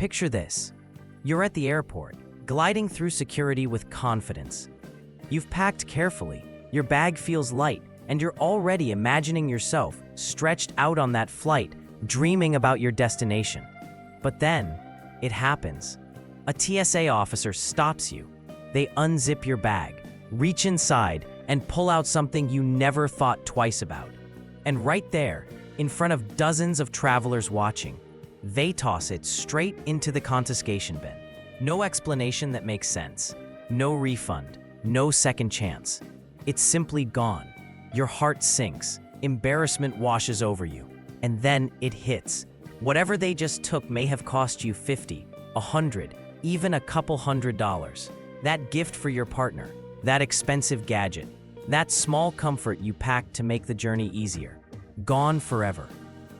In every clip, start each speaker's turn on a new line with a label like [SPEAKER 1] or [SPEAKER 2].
[SPEAKER 1] Picture this. You're at the airport, gliding through security with confidence. You've packed carefully, your bag feels light, and you're already imagining yourself stretched out on that flight, dreaming about your destination. But then, it happens. A TSA officer stops you. They unzip your bag, reach inside, and pull out something you never thought twice about. And right there, in front of dozens of travelers watching, they toss it straight into the confiscation bin. No explanation that makes sense. No refund. No second chance. It's simply gone. Your heart sinks. Embarrassment washes over you. And then it hits. Whatever they just took may have cost you $50, $100, even a couple $100. That gift for your partner, that expensive gadget, that small comfort you packed to make the journey easier. Gone forever.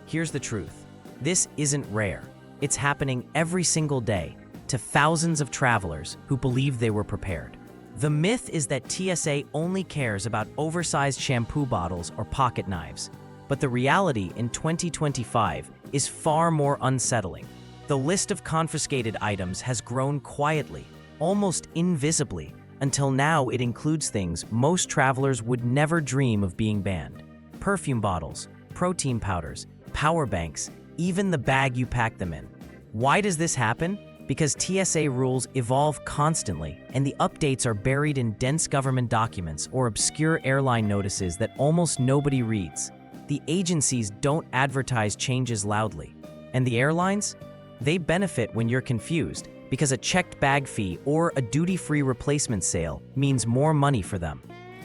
[SPEAKER 1] Here's the truth. This isn't rare. It's happening every single day to thousands of travelers who believe they were prepared. The myth is that TSA only cares about oversized shampoo bottles or pocket knives. But the reality in 2025 is far more unsettling. The list of confiscated items has grown quietly, almost invisibly, until now it includes things most travelers would never dream of being banned. Perfume bottles, protein powders, power banks, even the bag you pack them in. Why does this happen? Because TSA rules evolve constantly, and the updates are buried in dense government documents or obscure airline notices that almost nobody reads. The agencies don't advertise changes loudly. And the airlines? They benefit when you're confused, because a checked bag fee or a duty-free replacement sale means more money for them.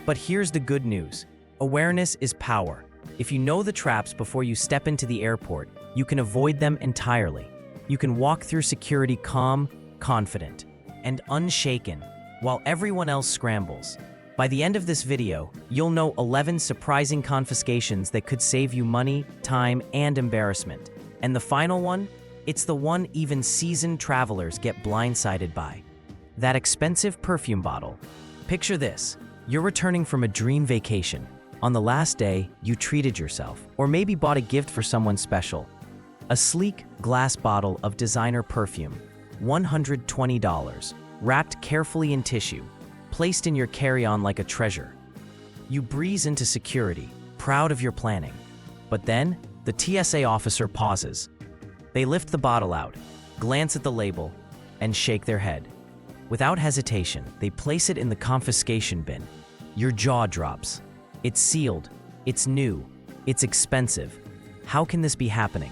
[SPEAKER 1] But here's the good news. Awareness is power. If you know the traps before you step into the airport, you can avoid them entirely. You can walk through security calm, confident, and unshaken, while everyone else scrambles. By the end of this video, you'll know 11 surprising confiscations that could save you money, time, and embarrassment. And the final one? It's the one even seasoned travelers get blindsided by. That expensive perfume bottle. Picture this. You're returning from a dream vacation. On the last day, you treated yourself, or maybe bought a gift for someone special. A sleek glass bottle of designer perfume, $120, wrapped carefully in tissue, placed in your carry-on like a treasure. You breeze into security, proud of your planning. But then, the TSA officer pauses. They lift the bottle out, glance at the label, and shake their head. Without hesitation, they place it in the confiscation bin. Your jaw drops. It's sealed. It's new. It's expensive. How can this be happening?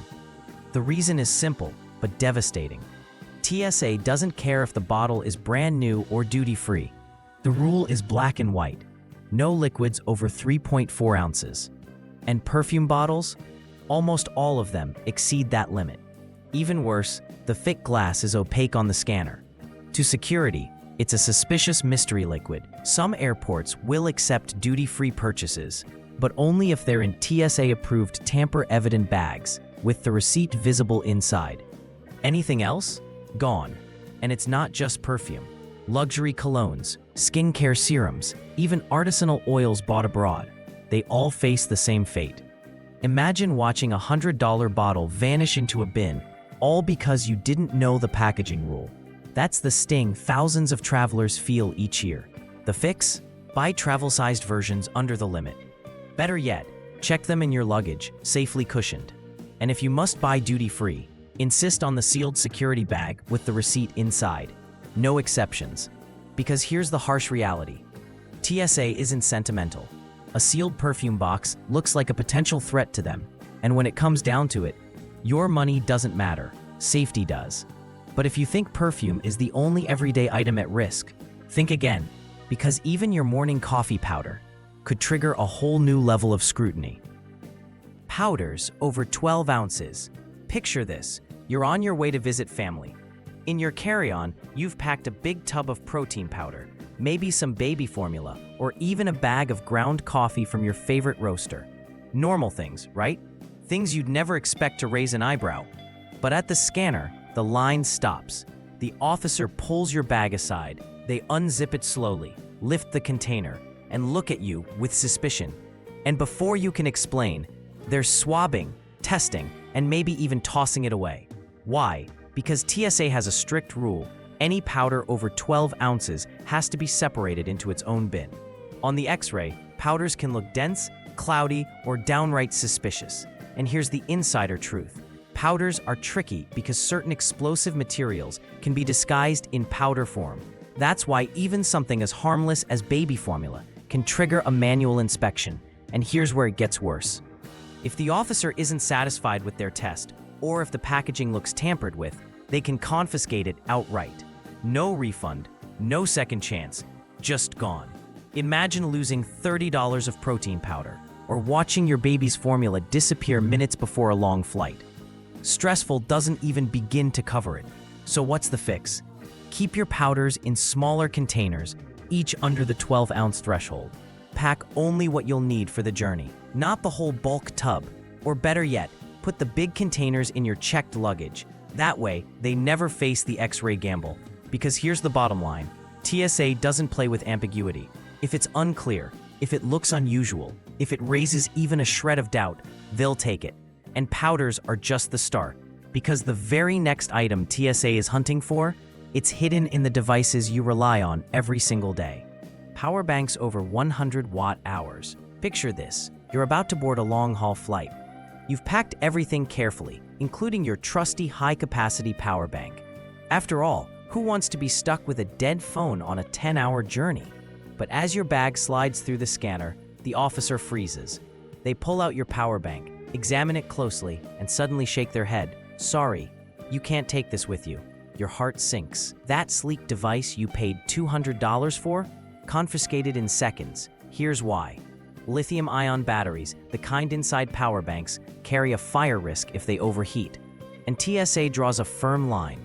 [SPEAKER 1] The reason is simple, but devastating. TSA doesn't care if the bottle is brand new or duty-free. The rule is black and white. No liquids over 3.4 ounces. And perfume bottles? Almost all of them exceed that limit. Even worse, the thick glass is opaque on the scanner. To security, it's a suspicious mystery liquid. Some airports will accept duty-free purchases, but only if they're in TSA-approved tamper-evident bags, with the receipt visible inside. Anything else? Gone. And it's not just perfume. Luxury colognes, skincare serums, even artisanal oils bought abroad. They all face the same fate. Imagine watching a $100 bottle vanish into a bin, all because you didn't know the packaging rule. That's the sting thousands of travelers feel each year. The fix? Buy travel-sized versions under the limit. Better yet, check them in your luggage, safely cushioned. And if you must buy duty-free, insist on the sealed security bag with the receipt inside. No exceptions. Because here's the harsh reality. TSA isn't sentimental. A sealed perfume box looks like a potential threat to them. And when it comes down to it, your money doesn't matter. Safety does. But if you think perfume is the only everyday item at risk, think again. Because even your morning coffee powder could trigger a whole new level of scrutiny. Powders over 12 ounces. Picture this. You're on your way to visit family. In your carry-on, you've packed a big tub of protein powder, maybe some baby formula, or even a bag of ground coffee from your favorite roaster. Normal things, right? Things you'd never expect to raise an eyebrow. But at the scanner, the line stops. The officer pulls your bag aside. They unzip it slowly, lift the container, and look at you with suspicion. And before you can explain, they're swabbing, testing, and maybe even tossing it away. Why? Because TSA has a strict rule, any powder over 12 ounces has to be separated into its own bin. On the X-ray, powders can look dense, cloudy, or downright suspicious. And here's the insider truth. Powders are tricky because certain explosive materials can be disguised in powder form. That's why even something as harmless as baby formula can trigger a manual inspection. And here's where it gets worse. If the officer isn't satisfied with their test, or if the packaging looks tampered with, they can confiscate it outright. No refund, no second chance, just gone. Imagine losing $30 of protein powder, or watching your baby's formula disappear minutes before a long flight. Stressful doesn't even begin to cover it. So what's the fix? Keep your powders in smaller containers, each under the 12-ounce threshold. Pack only what you'll need for the journey, not the whole bulk tub. Or better yet, put the big containers in your checked luggage. That way, they never face the X-ray gamble. Because here's the bottom line. TSA doesn't play with ambiguity. If it's unclear, if it looks unusual, if it raises even a shred of doubt, they'll take it. And powders are just the start. Because the very next item TSA is hunting for, it's hidden in the devices you rely on every single day. Power banks over 100 watt-hours. Picture this. You're about to board a long-haul flight. You've packed everything carefully, including your trusty high-capacity power bank. After all, who wants to be stuck with a dead phone on a 10-hour journey? But as your bag slides through the scanner, the officer freezes. They pull out your power bank, examine it closely, and suddenly shake their head. Sorry, you can't take this with you. Your heart sinks. That sleek device you paid $200 for? Confiscated in seconds. Here's why. Lithium-ion batteries, the kind inside power banks, carry a fire risk if they overheat. And TSA draws a firm line.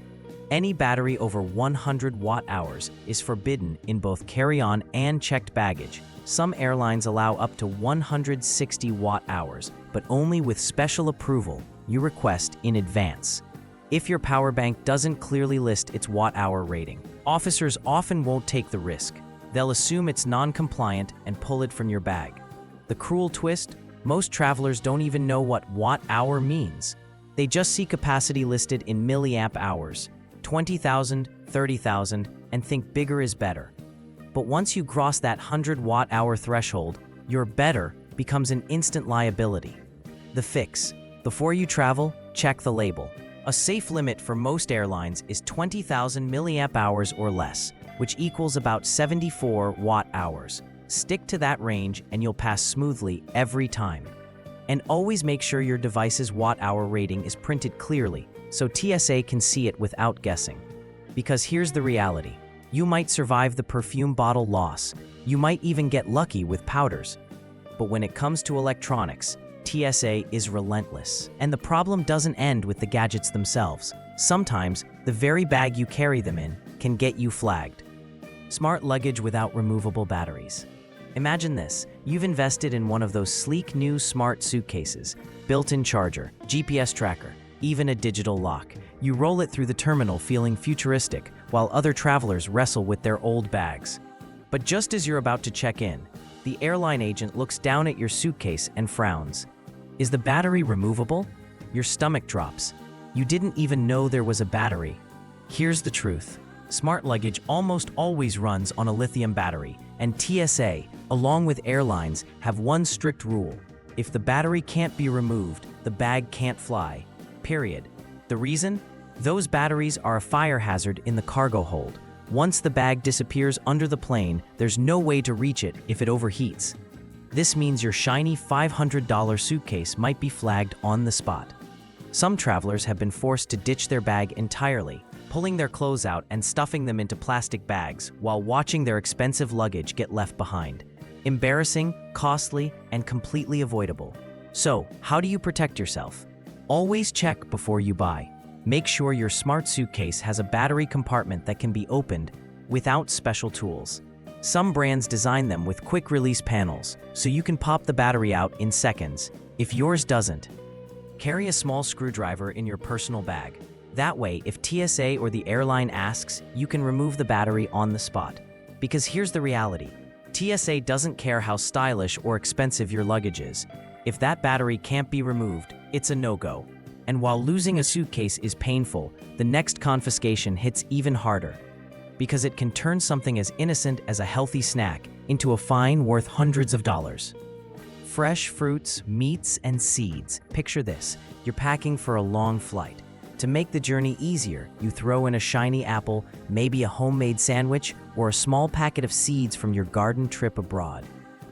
[SPEAKER 1] Any battery over 100 watt-hours is forbidden in both carry-on and checked baggage. Some airlines allow up to 160 watt-hours, but only with special approval you request in advance. If your power bank doesn't clearly list its watt-hour rating, officers often won't take the risk. They'll assume it's non-compliant and pull it from your bag. The cruel twist? Most travelers don't even know what watt-hour means. They just see capacity listed in milliamp hours, 20,000, 30,000, and think bigger is better. But once you cross that 100 watt-hour threshold, your better becomes an instant liability. The fix: before you travel, check the label. A safe limit for most airlines is 20,000 milliamp hours or less, which equals about 74 watt-hours. Stick to that range and you'll pass smoothly every time. And always make sure your device's watt-hour rating is printed clearly, so TSA can see it without guessing. Because here's the reality. You might survive the perfume bottle loss. You might even get lucky with powders. But when it comes to electronics, TSA is relentless. And the problem doesn't end with the gadgets themselves. Sometimes, the very bag you carry them in can get you flagged. Smart luggage without removable batteries. Imagine this. You've invested in one of those sleek new smart suitcases, built-in charger, GPS tracker, even a digital lock. You roll it through the terminal feeling futuristic, while other travelers wrestle with their old bags. But just as you're about to check in, the airline agent looks down at your suitcase and frowns. Is the battery removable? Your stomach drops. You didn't even know there was a battery. Here's the truth. Smart luggage almost always runs on a lithium battery, and TSA, along with airlines, have one strict rule. If the battery can't be removed, the bag can't fly. Period. The reason? Those batteries are a fire hazard in the cargo hold. Once the bag disappears under the plane, there's no way to reach it if it overheats. This means your shiny $500 suitcase might be flagged on the spot. Some travelers have been forced to ditch their bag entirely, pulling their clothes out and stuffing them into plastic bags while watching their expensive luggage get left behind. Embarrassing, costly, and completely avoidable. So, how do you protect yourself? Always check before you buy. Make sure your smart suitcase has a battery compartment that can be opened without special tools. Some brands design them with quick-release panels, so you can pop the battery out in seconds. If yours doesn't, carry a small screwdriver in your personal bag. That way, if TSA or the airline asks, you can remove the battery on the spot. Because here's the reality. TSA doesn't care how stylish or expensive your luggage is. If that battery can't be removed, it's a no-go. And while losing a suitcase is painful, the next confiscation hits even harder, because it can turn something as innocent as a healthy snack into a fine worth hundreds of dollars. Fresh fruits, meats, and seeds. Picture this: you're packing for a long flight. To make the journey easier, you throw in a shiny apple, maybe a homemade sandwich, or a small packet of seeds from your garden trip abroad.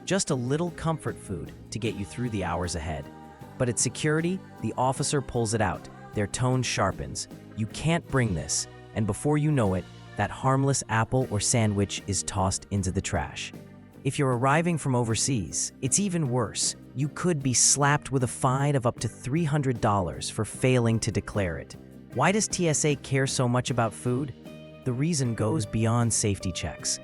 [SPEAKER 1] Just a little comfort food to get you through the hours ahead. But at security, the officer pulls it out. Their tone sharpens. You can't bring this. And before you know it, that harmless apple or sandwich is tossed into the trash. If you're arriving from overseas, it's even worse. You could be slapped with a fine of up to $300 for failing to declare it. Why does TSA care so much about food? The reason goes beyond safety checks.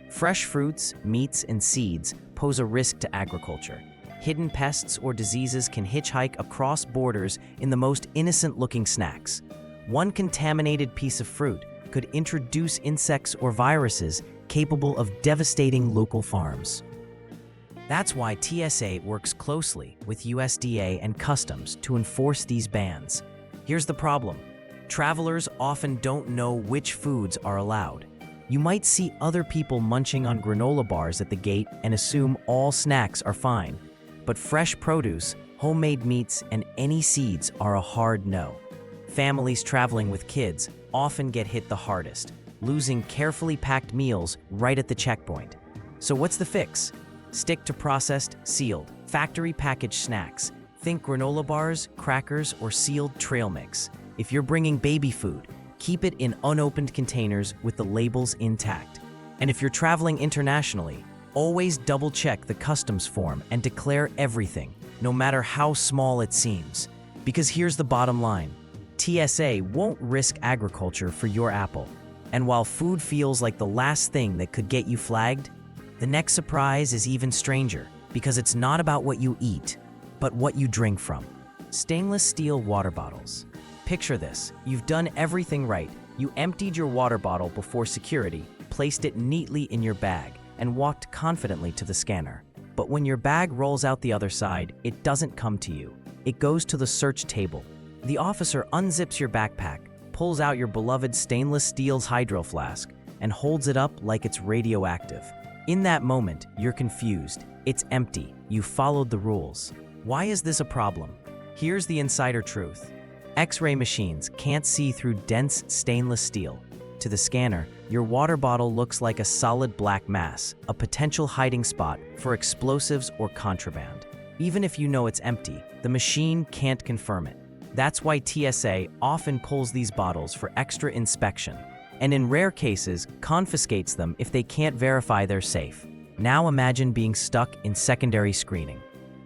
[SPEAKER 1] Fresh fruits, meats, and seeds pose a risk to agriculture. Hidden pests or diseases can hitchhike across borders in the most innocent-looking snacks. One contaminated piece of fruit could introduce insects or viruses capable of devastating local farms. That's why TSA works closely with USDA and Customs to enforce these bans. Here's the problem: travelers often don't know which foods are allowed. You might see other people munching on granola bars at the gate and assume all snacks are fine. But fresh produce, homemade meats, and any seeds are a hard no. Families traveling with kids often get hit the hardest, losing carefully packed meals right at the checkpoint. So what's the fix? Stick to processed, sealed, factory-packaged snacks. Think granola bars, crackers, or sealed trail mix. If you're bringing baby food, keep it in unopened containers with the labels intact. And if you're traveling internationally, always double-check the customs form and declare everything, no matter how small it seems. Because here's the bottom line: TSA won't risk agriculture for your apple. And while food feels like the last thing that could get you flagged, the next surprise is even stranger, because it's not about what you eat, but what you drink from. Stainless steel water bottles. Picture this: you've done everything right. You emptied your water bottle before security, placed it neatly in your bag, and walked confidently to the scanner. But when your bag rolls out the other side, it doesn't come to you. It goes to the search table. The officer unzips your backpack, pulls out your beloved stainless steel's hydro flask, and holds it up like it's radioactive. In that moment, you're confused. It's empty. You followed the rules. Why is this a problem? Here's the insider truth: X-ray machines can't see through dense stainless steel. To the scanner, your water bottle looks like a solid black mass, a potential hiding spot for explosives or contraband. Even if you know it's empty, the machine can't confirm it. That's why TSA often pulls these bottles for extra inspection, and in rare cases, confiscates them if they can't verify they're safe. Now imagine being stuck in secondary screening.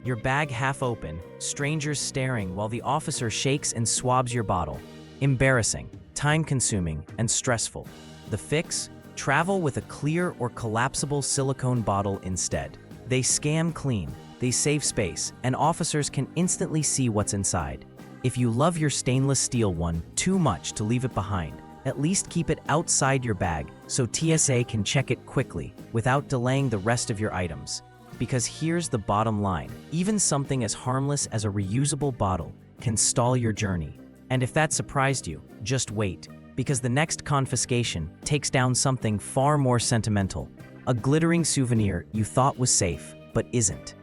[SPEAKER 1] Your bag half open, strangers staring while the officer shakes and swabs your bottle. Embarrassing, time-consuming, and stressful. The fix? Travel with a clear or collapsible silicone bottle instead. They scam clean, they save space, and officers can instantly see what's inside. If you love your stainless steel one too much to leave it behind, at least keep it outside your bag so TSA can check it quickly without delaying the rest of your items. Because here's the bottom line: even something as harmless as a reusable bottle can stall your journey. And if that surprised you, just wait, because the next confiscation takes down something far more sentimental: a glittering souvenir you thought was safe, but isn't.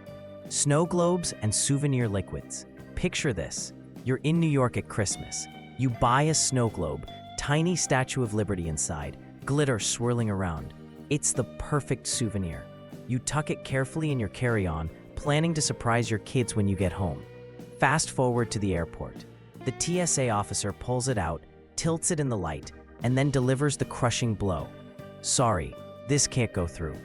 [SPEAKER 1] Snow globes and souvenir liquids. Picture this: you're in New York at Christmas. You buy a snow globe, tiny Statue of Liberty inside, glitter swirling around. It's the perfect souvenir. You tuck it carefully in your carry-on, planning to surprise your kids when you get home. Fast forward to the airport. The TSA officer pulls it out, tilts it in the light, and then delivers the crushing blow. Sorry, this can't go through.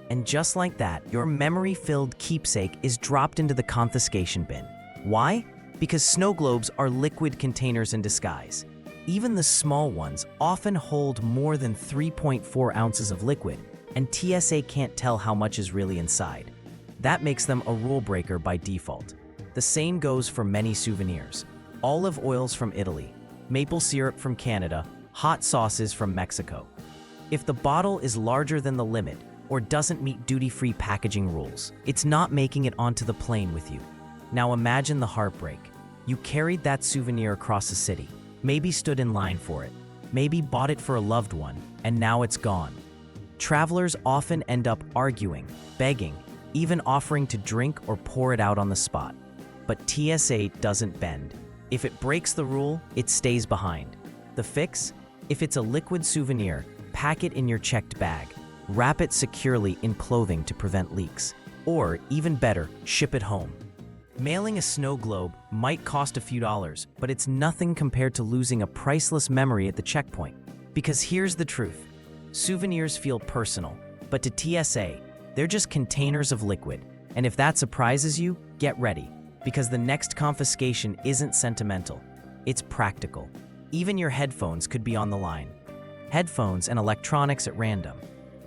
[SPEAKER 1] And just like that, your memory-filled keepsake is dropped into the confiscation bin. Why? Because snow globes are liquid containers in disguise. Even the small ones often hold more than 3.4 ounces of liquid, and TSA can't tell how much is really inside. That makes them a rule breaker by default. The same goes for many souvenirs: olive oils from Italy, maple syrup from Canada, hot sauces from Mexico. If the bottle is larger than the limit or doesn't meet duty-free packaging rules, it's not making it onto the plane with you. Now imagine the heartbreak. You carried that souvenir across the city, maybe stood in line for it, maybe bought it for a loved one, and now it's gone. Travelers often end up arguing, begging, even offering to drink or pour it out on the spot. But TSA doesn't bend. If it breaks the rule, it stays behind. The fix? If it's a liquid souvenir, pack it in your checked bag. Wrap it securely in clothing to prevent leaks. Or, even better, ship it home. Mailing a snow globe might cost a few dollars, but it's nothing compared to losing a priceless memory at the checkpoint. Because here's the truth. Souvenirs feel personal, but to TSA, they're just containers of liquid. And if that surprises you, get ready, because the next confiscation isn't sentimental, it's practical. Even your headphones could be on the line. Headphones and electronics at random.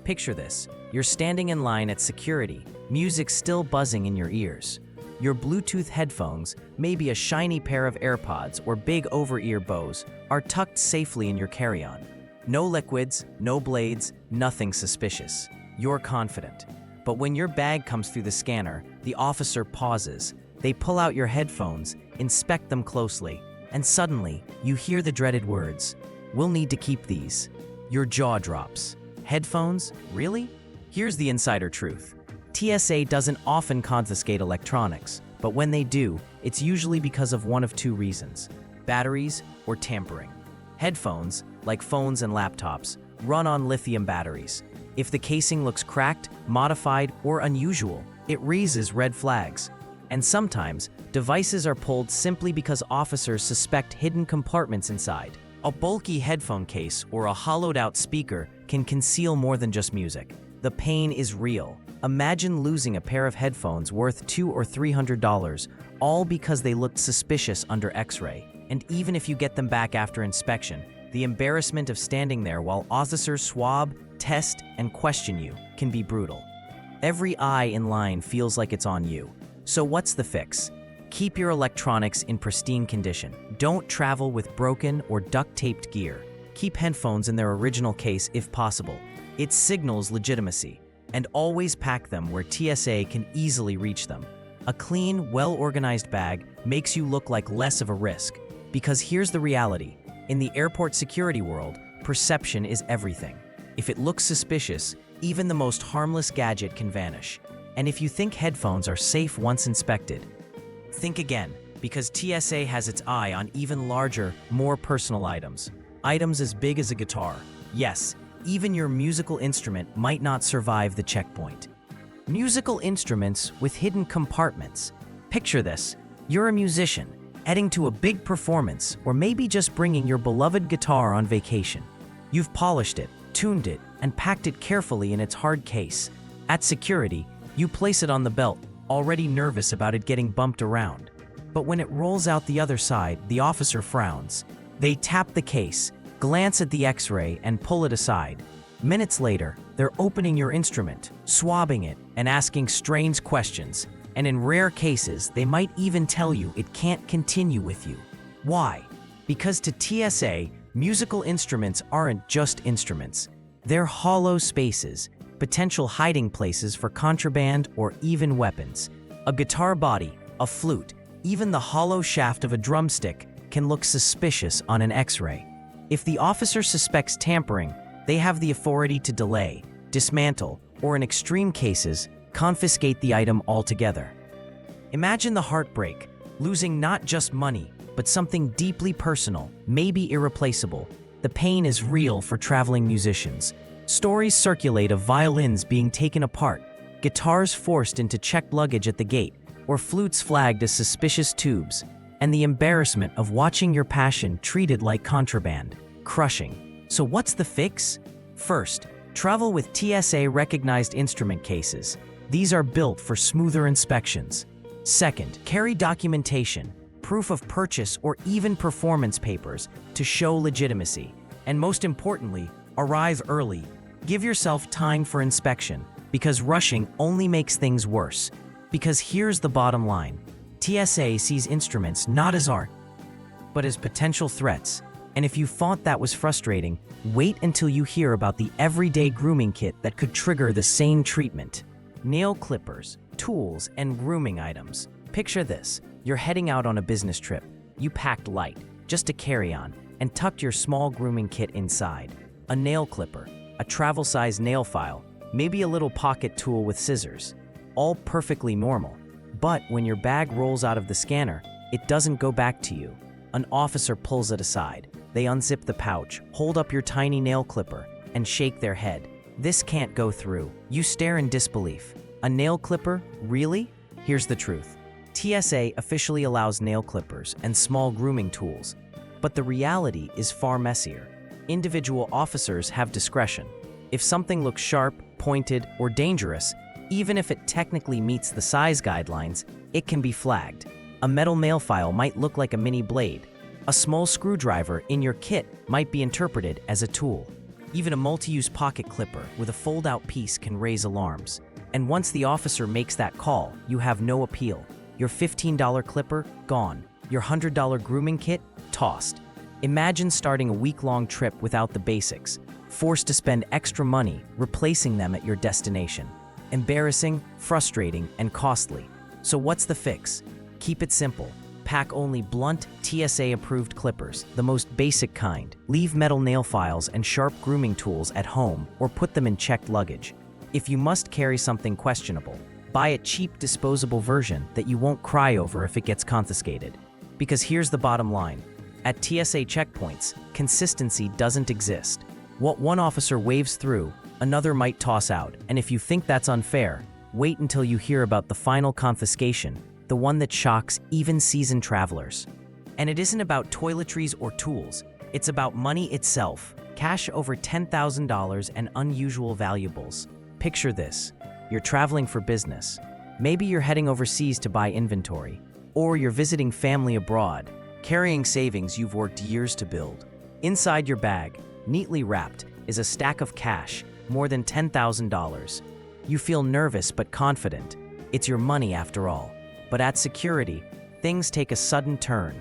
[SPEAKER 1] Picture this, you're standing in line at security, music still buzzing in your ears. Your Bluetooth headphones, maybe a shiny pair of AirPods or big over-ear Bose, are tucked safely in your carry-on. No liquids, no blades, nothing suspicious. You're confident. But when your bag comes through the scanner, the officer pauses. They pull out your headphones, inspect them closely, and suddenly, you hear the dreaded words, "We'll need to keep these." Your jaw drops. Headphones? Really? Here's the insider truth. TSA doesn't often confiscate electronics, but when they do, it's usually because of one of two reasons: batteries or tampering. Headphones, like phones and laptops, run on lithium batteries. If the casing looks cracked, modified, or unusual, it raises red flags. And sometimes, devices are pulled simply because officers suspect hidden compartments inside. A bulky headphone case or a hollowed-out speaker can conceal more than just music. The pain is real. Imagine losing a pair of headphones worth $200 or $300, all because they looked suspicious under X-ray. And even if you get them back after inspection, the embarrassment of standing there while officers swab, test, and question you can be brutal. Every eye in line feels like it's on you. So what's the fix? Keep your electronics in pristine condition. Don't travel with broken or duct-taped gear. Keep headphones in their original case if possible. It signals legitimacy. And always pack them where TSA can easily reach them. A clean, well-organized bag makes you look like less of a risk. Because here's the reality. In the airport security world, perception is everything. If it looks suspicious, even the most harmless gadget can vanish. And if you think headphones are safe once inspected, think again, because TSA has its eye on even larger, more personal items. Items as big as a guitar. Yes, even your musical instrument might not survive the checkpoint. Musical instruments with hidden compartments. Picture this, you're a musician, heading to a big performance, or maybe just bringing your beloved guitar on vacation. You've polished it, tuned it, and packed it carefully in its hard case. At security, you place it on the belt, already nervous about it getting bumped around. But when it rolls out the other side, the officer frowns. They tap the case, glance at the X-ray, and pull it aside. Minutes later, they're opening your instrument, swabbing it, and asking strange questions. And in rare cases, they might even tell you it can't continue with you. Why? Because to TSA, musical instruments aren't just instruments. They're hollow spaces, potential hiding places for contraband or even weapons. A guitar body, a flute, even the hollow shaft of a drumstick can look suspicious on an X-ray. If the officer suspects tampering, they have the authority to delay, dismantle, or in extreme cases, confiscate the item altogether. Imagine the heartbreak, losing not just money, but something deeply personal, maybe irreplaceable. The pain is real for traveling musicians. Stories circulate of violins being taken apart, guitars forced into checked luggage at the gate, or flutes flagged as suspicious tubes, and the embarrassment of watching your passion treated like contraband. Crushing. So what's the fix? First, travel with TSA-recognized instrument cases. These are built for smoother inspections. Second, carry documentation, proof of purchase, or even performance papers to show legitimacy. And most importantly, arrive early. Give yourself time for inspection, because rushing only makes things worse. Because here's the bottom line. TSA sees instruments not as art, but as potential threats. And if you thought that was frustrating, wait until you hear about the everyday grooming kit that could trigger the same treatment. Nail clippers, tools, and grooming items. Picture this, You're heading out on a business trip. You packed light, just a carry-on, and tucked your small grooming kit inside. A nail clipper, a travel-size nail file, maybe a little pocket tool with scissors. All perfectly normal. But when your bag rolls out of the scanner, it doesn't go back to you. An officer pulls it aside. They unzip the pouch, hold up your tiny nail clipper, and shake their head. This can't go through. You stare in disbelief. A nail clipper? Really? Here's the truth. TSA officially allows nail clippers and small grooming tools, but the reality is far messier. Individual officers have discretion. If something looks sharp, pointed, or dangerous, even if it technically meets the size guidelines, it can be flagged. A metal nail file might look like a mini blade. A small screwdriver in your kit might be interpreted as a tool. Even a multi-use pocket clipper with a fold-out piece can raise alarms. And once the officer makes that call, you have no appeal. Your $15 clipper, gone. Your $100 grooming kit, tossed. Imagine starting a week-long trip without the basics, forced to spend extra money replacing them at your destination. Embarrassing, frustrating, and costly. So what's the fix? Keep it simple. Pack only blunt, TSA-approved clippers, the most basic kind. Leave metal nail files and sharp grooming tools at home or put them in checked luggage. If you must carry something questionable, buy a cheap disposable version that you won't cry over if it gets confiscated. Because here's the bottom line. At TSA checkpoints, consistency doesn't exist. What one officer waves through, another might toss out, and if you think that's unfair, wait until you hear about the final confiscation, the one that shocks even seasoned travelers. And it isn't about toiletries or tools, it's about money itself, cash over $10,000 and unusual valuables. Picture this, you're traveling for business. Maybe you're heading overseas to buy inventory, or you're visiting family abroad, carrying savings you've worked years to build. Inside your bag, neatly wrapped, is a stack of cash, more than $10,000. You feel nervous but confident. It's your money after all. But at security, things take a sudden turn.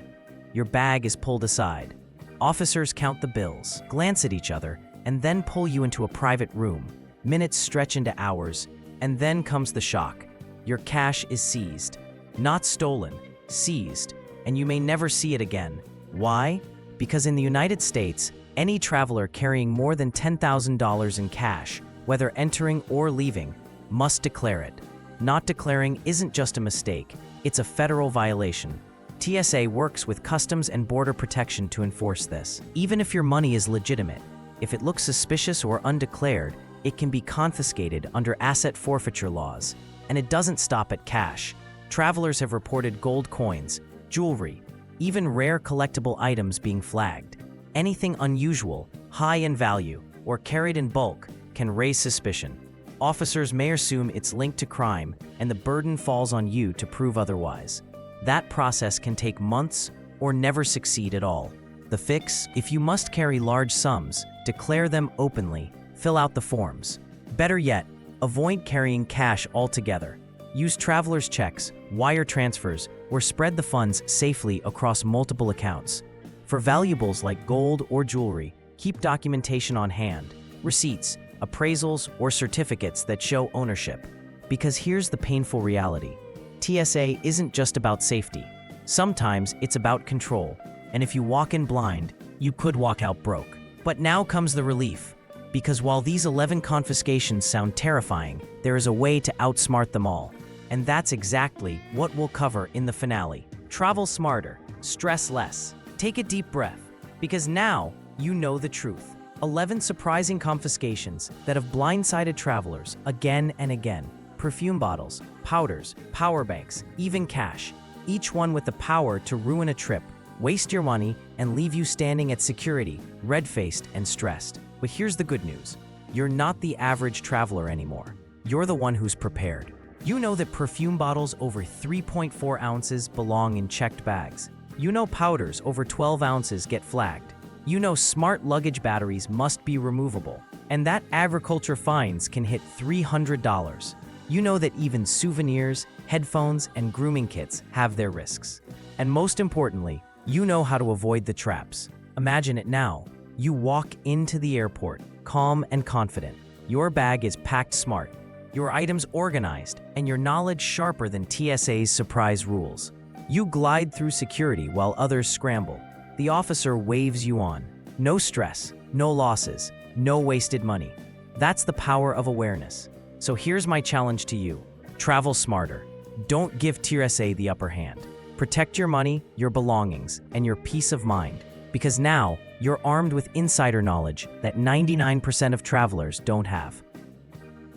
[SPEAKER 1] Your bag is pulled aside. Officers count the bills, glance at each other, and then pull you into a private room. Minutes stretch into hours, and then comes the shock. Your cash is seized. Not stolen, seized, and you may never see it again. Why? Because in the United States, any traveler carrying more than $10,000 in cash, whether entering or leaving, must declare it. Not declaring isn't just a mistake, it's a federal violation. TSA works with Customs and Border Protection to enforce this. Even if your money is legitimate, if it looks suspicious or undeclared, it can be confiscated under asset forfeiture laws. And it doesn't stop at cash. Travelers have reported gold coins, jewelry, even rare collectible items being flagged. Anything unusual, high in value, or carried in bulk can raise suspicion. Officers may assume it's linked to crime, and the burden falls on you to prove otherwise. That process can take months or never succeed at all. The fix? If you must carry large sums, declare them openly, fill out the forms. Better yet, avoid carrying cash altogether. Use traveler's checks, wire transfers, or spread the funds safely across multiple accounts. For valuables like gold or jewelry, keep documentation on hand, receipts, appraisals, or certificates that show ownership. Because here's the painful reality. TSA isn't just about safety. Sometimes it's about control, and if you walk in blind, you could walk out broke. But now comes the relief. Because while these 11 confiscations sound terrifying, there is a way to outsmart them all. And that's exactly what we'll cover in the finale. Travel smarter, stress less. Take a deep breath, because now you know the truth. 11 surprising confiscations that have blindsided travelers again and again. Perfume bottles, powders, power banks, even cash. Each one with the power to ruin a trip, waste your money, and leave you standing at security, red-faced and stressed. But here's the good news. You're not the average traveler anymore. You're the one who's prepared. You know that perfume bottles over 3.4 ounces belong in checked bags. You know powders over 12 ounces get flagged. You know smart luggage batteries must be removable, and that agriculture fines can hit $300. You know that even souvenirs, headphones, and grooming kits have their risks. And most importantly, you know how to avoid the traps. Imagine it now. You walk into the airport, calm and confident. Your bag is packed smart, your items organized, and your knowledge sharper than TSA's surprise rules. You glide through security while others scramble. The officer waves you on. No stress, no losses, no wasted money. That's the power of awareness. So here's my challenge to you. Travel smarter. Don't give TSA the upper hand. Protect your money, your belongings, and your peace of mind. Because now, you're armed with insider knowledge that 99% of travelers don't have.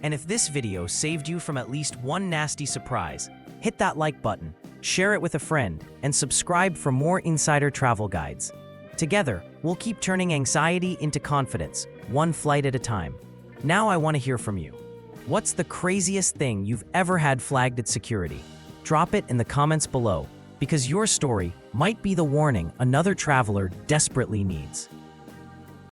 [SPEAKER 1] And if this video saved you from at least one nasty surprise, hit that like button, share it with a friend, and subscribe for more insider travel guides. Together, we'll keep turning anxiety into confidence, one flight at a time. Now I want to hear from you. What's the craziest thing you've ever had flagged at security? Drop it in the comments below, because your story might be the warning another traveler desperately needs.